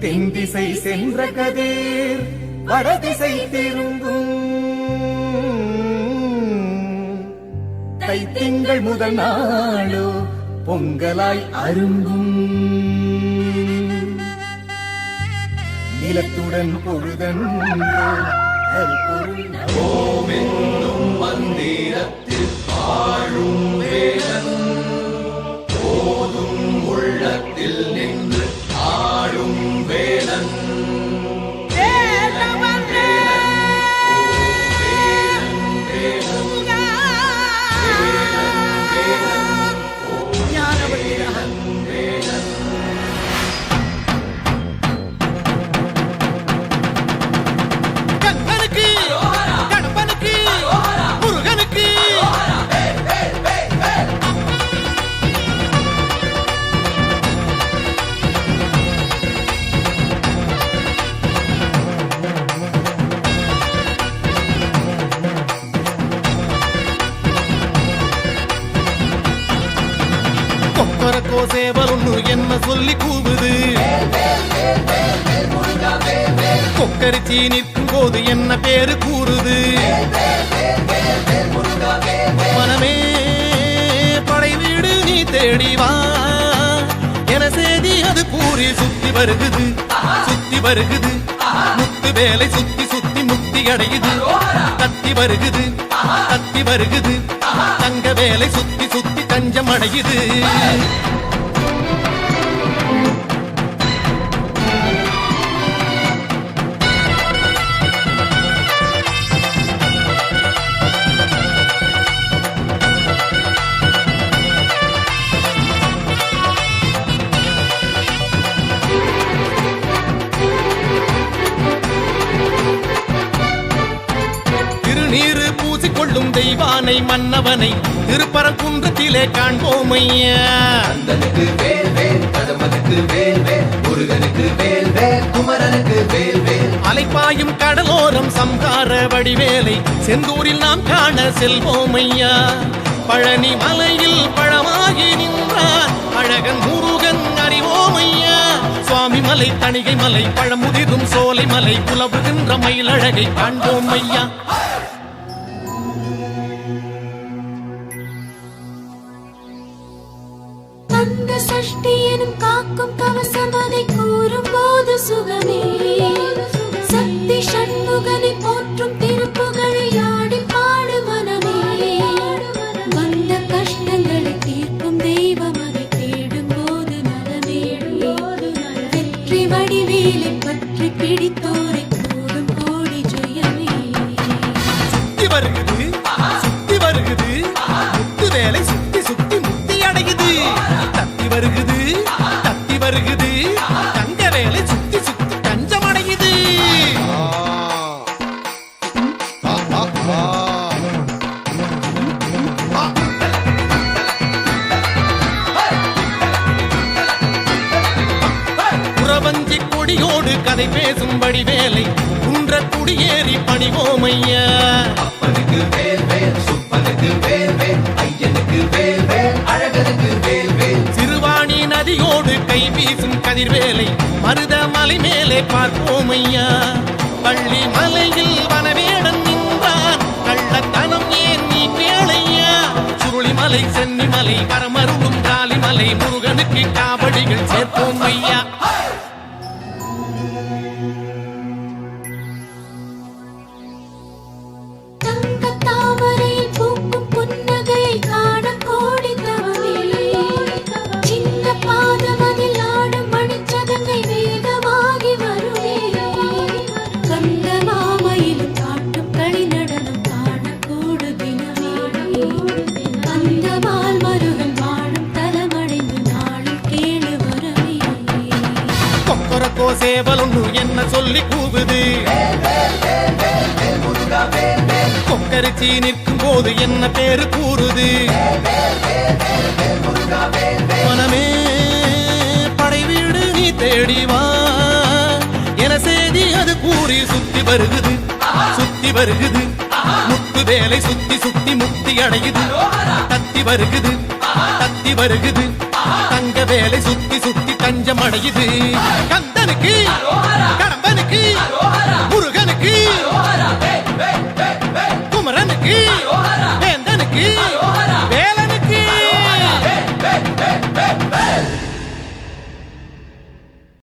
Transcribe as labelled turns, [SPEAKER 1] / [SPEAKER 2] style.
[SPEAKER 1] தென் திசை சென்ற கதிர் வடதிசை திரும்பும். தைத்திங்கள் முதல் நாளோ பொங்கலாய் அரும்பும். நிலத்துடன் பொழுதன்
[SPEAKER 2] ஓமென்னும் மந்திரத்தில் வாழும் வேலன் போதும் உள்ளத்தில் நின்று ஆடும் வேலன்.
[SPEAKER 3] சேவலொன்னு என்ன சொல்லி கூவுது, கொக்கரிச்சி நிற்கும் போது என்ன பேரு கூறுது. மனமே படை வீடு நீ தேடிவா என செய்தி அது கூறி சுத்தி வருகுது சுத்தி வருகுது. முத்து வேலை சுத்தி சுத்தி முக்தி அடையுது. கத்தி வருகுது கத்தி வருகுது. தங்க வேலை சுத்தி சுத்தி தஞ்சம் அடையுது. திருநீரு பூசிக்கொள்ளும் தெய்வானை மன்னவனை திருப்பரங்குன்றத்திலே காண்போமையா.
[SPEAKER 2] கந்தனுக்கு வேல் வேல், கடம்பனுக்கு வேல் வேல், முருகனுக்கு வேல் வேல், குமரனுக்கு வேல் வேல்.
[SPEAKER 3] அலைப்பாயும் கடலோரம் சம்ஹார வடிவேலை செந்தூரில் நாம் காண செல்வோமையா. பழனி மலையில் பழமாகி நின்றார் அழகன் முருகன் அறிவோமையா. சுவாமி மலை, தணிகை மலை, பழமுதிரும் சோலை மலை, புலவுகின்ற மயிலழகை காண்போமையா.
[SPEAKER 4] அந்த சஷ்டி எனும் காக்கும் கவசம் அதை கூறும் போது சுகமே. சக்தி சண்முகனை போற்றும் திருப்புகழை ஆடி பாடு மனமே. வந்த கஷ்டங்களை தீர்க்கும் தெய்வம் அதை தேடும் போது நலமே. வெற்றி வடிவேலை பற்றி பிடித்தோரை கூடும் கோடி ஜெயமே.
[SPEAKER 3] சுத்தி வருகுது சுத்தி வருகுது. முத்து வேலை சுத்தி சுத்தி முக்தி அடையுது. தத்தி வருகுது தத்தி வருகுது. தங்க வேலை சுத்தி சுத்தி தஞ்சம் அடையுது. புறவஞ்சி கொடியோடு கதை பேசும் வடிவேலை குன்ற குடியேறி பணிவோமையா.
[SPEAKER 2] அப்பனுக்கு வேல் வேல், சுப்பனுக்கு வேல் வேல், ஐயனுக்கு வேல் வேல், அழகனுக்கு வேல் வேல்.
[SPEAKER 3] சிறுவாணி நதியோடு கை வீசும் கதிர்வேலை மருத மலை மேலே பார்ப்போமையா. பள்ளி மலையில் வனவேடன் நின்றான் கள்ளத்தனம் ஏன் நீ கேளையா. சுருளிமலை, சென்னிமலை, வரமருளும் காளிமலை, முருகனுக்கு காவடிகள் சேர்ப்போமையா.
[SPEAKER 4] தங்க தாமரையில் பூக்கும் புன்னகையை காண கோடி தவமே. சின்ன பாதமதில் ஆடும் மணிச்சதங்கை வேகமாகி வருமே. கந்த மாமையிலும் காட்டும் களி நடனம் காண கூடு தினமே. அந்த மால் மருகன் வாழும் தலமடைந்து நாளும் கேளு வரவே.
[SPEAKER 3] கொக்கரக்கோ சேவலொன்னு என்ன சொல்லி கூவுது, கொக்கரிச்சி நிற்கும் போது என்ன பேரு கூறுது. மனமே படை வீடு நீ தேடிவா என செய்தி அது கூறி சுத்தி வருகுது சுத்தி வருகுது. முத்து வேலை சுத்தி சுத்தி முக்தி அடையுது தத்தி வருகுது தத்தி வருகுது தங்க வேலை சுத்தி சுத்தி தஞ்சம் அடையுது கந்தனுக்கு கடம்பனுக்கு முருகனுக்கு குமரனுக்கு வேந்தனுக்கு